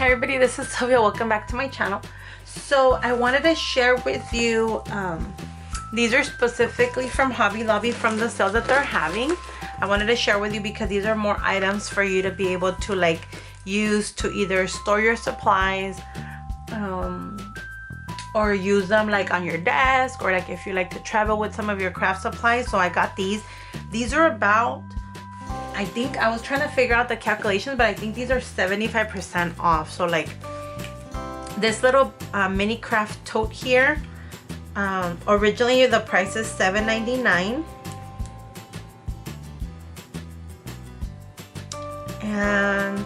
Hi everybody, this is Silvia. Welcome back to my channel. So I wanted to share with you, these are specifically from Hobby Lobby from the sales that they're having. I wanted to share with you because these are more items for you to be able to like use to either store your supplies or use them like on your desk, or like if you like to travel with some of your craft supplies. So I got these. These are about, I think I was trying to figure out the calculations, but I think these are 75% off. So like this little mini craft tote here, originally the price is $7.99, and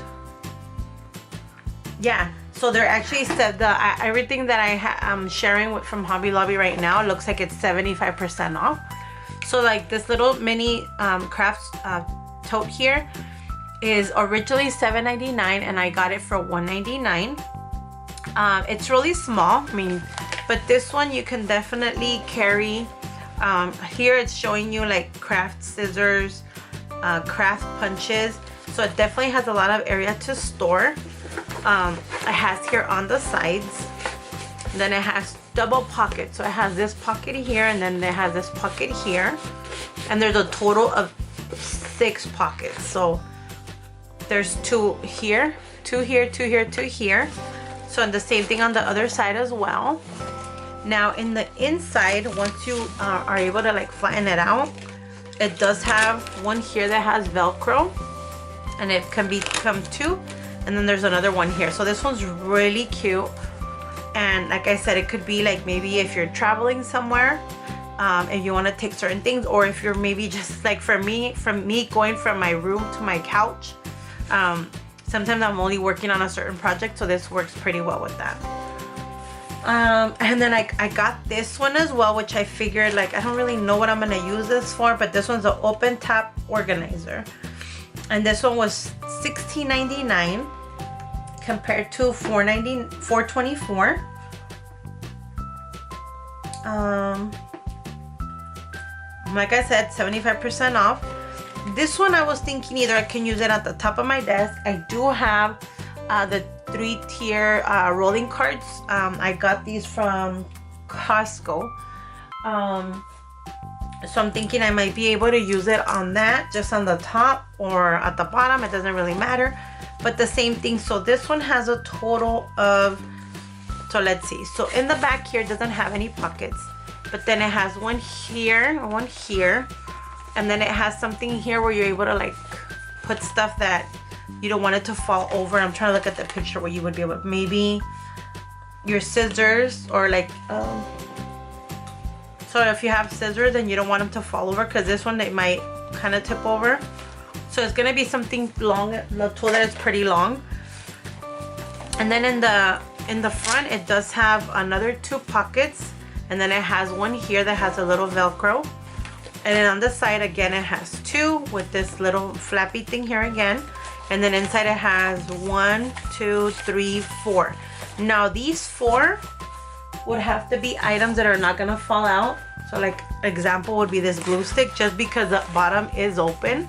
yeah, so they're actually said the everything that I'm sharing with from Hobby Lobby right now, it looks like it's 75% off. So like this little mini craft tote here is originally $7.99 and I got it for $1.99. It's really small, I mean, but this one you can definitely carry. Here it's showing you like craft scissors, craft punches, so it definitely has a lot of area to store. It has here on the sides, then it has double pockets, so it has this pocket here and then it has this pocket here, and there's a total of 6 pockets. So there's 2 here, 2 here, 2 here, 2 here. So and the same thing on the other side as well. Now in the inside, once you are able to like flatten it out, it does have one here that has Velcro, and it can become 2, and then there's another one here. So this one's really cute, and like I said, it could be like maybe if you're traveling somewhere, if you want to take certain things, or if you're maybe just like from me going from my room to my couch. Sometimes I'm only working on a certain project, so this works pretty well with that. And then I got this one as well, which I figured like I don't really know what I'm gonna use this for, but this one's an open top organizer, and this one was $16.99 compared to $4.24. Like I said, 75% off. This one I was thinking either I can use it at the top of my desk. I do have the 3-tier rolling carts. I got these from Costco. So I'm thinking I might be able to use it on that, just on the top or at the bottom. It doesn't really matter, but the same thing. So this one has a total of, so let's see. So in the back here, it doesn't have any pockets, but then it has one here, one here, and then it has something here where you're able to like put stuff that you don't want it to fall over. I'm trying to look at the picture where you would be able to, maybe your scissors, or like so if you have scissors and you don't want them to fall over, because this one they might kind of tip over. So it's gonna be something long, the tool that is pretty long. And then in the front it does have another 2 pockets, and then it has one here that has a little Velcro. And then on the side again it has 2 with this little flappy thing here again. And then inside it has 1, 2, 3, 4. Now these 4 would have to be items that are not gonna fall out. So like example would be this glue stick, just because the bottom is open,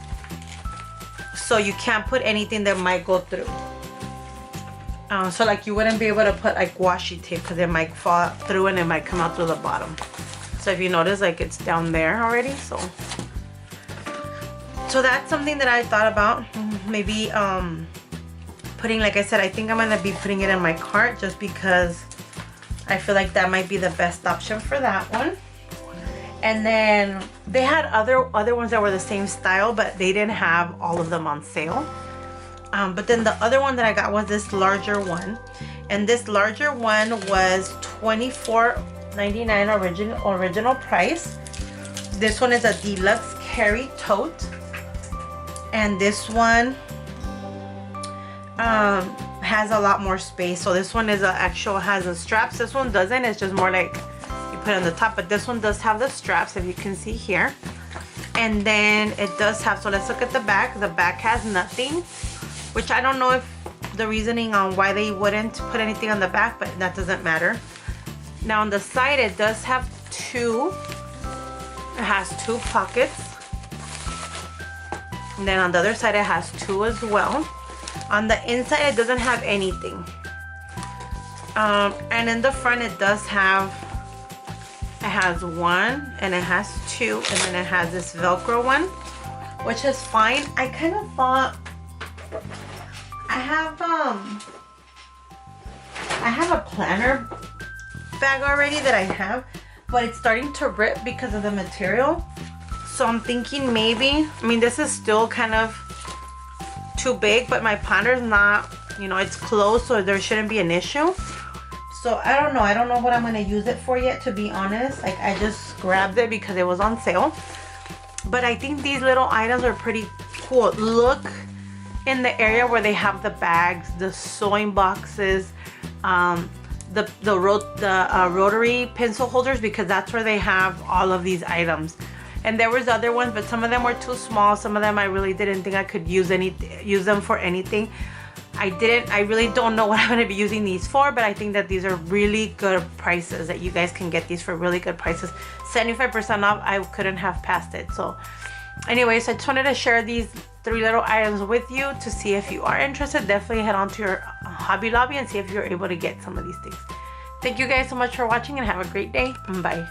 so you can't put anything that might go through. So like you wouldn't be able to put like washi tape, because it might fall through and it might come out through the bottom. So if you notice, like it's down there already. So that's something that I thought about. Maybe putting, like I said, I think I'm gonna be putting it in my cart, just because I feel like that might be the best option for that one. And then they had other ones that were the same style, but they didn't have all of them on sale. But then the other one that I got was this larger one, and this larger one was $24.99 original price. This one is a deluxe carry tote, and this one has a lot more space. So this one is has the straps. This one doesn't, it's just more like you put it on the top, but this one does have the straps, if you can see here. And then it does have, so let's look at the back. The back has nothing, which I don't know if the reasoning on why they wouldn't put anything on the back, but that doesn't matter. Now on the side it does have 2, it has 2 pockets, and then on the other side it has 2 as well. On the inside it doesn't have anything. And in the front it does have, it has one and it has two, and then it has this Velcro one, which is fine. I kind of thought I have a planner bag already that I have, but it's starting to rip because of the material. So I'm thinking maybe, I mean, this is still kind of too big, but my planner is not, you know, it's closed, so there shouldn't be an issue. So I don't know what I'm gonna use it for yet, to be honest. Like, I just grabbed it because it was on sale. But I think these little items are pretty cool. Look in the area where they have the bags, the sewing boxes, the rotary pencil holders, because that's where they have all of these items. And there was other ones, but some of them were too small. Some of them I really didn't think I could use them for anything. I really don't know what I'm going to be using these for, but I think that these are really good prices, that you guys can get these for really good prices. 75% off, I couldn't have passed it. So anyways, I just wanted to share these 3 little items with you to see if you are interested. Definitely head on to your Hobby Lobby and see if you're able to get some of these things. Thank you guys so much for watching, and have a great day. Bye.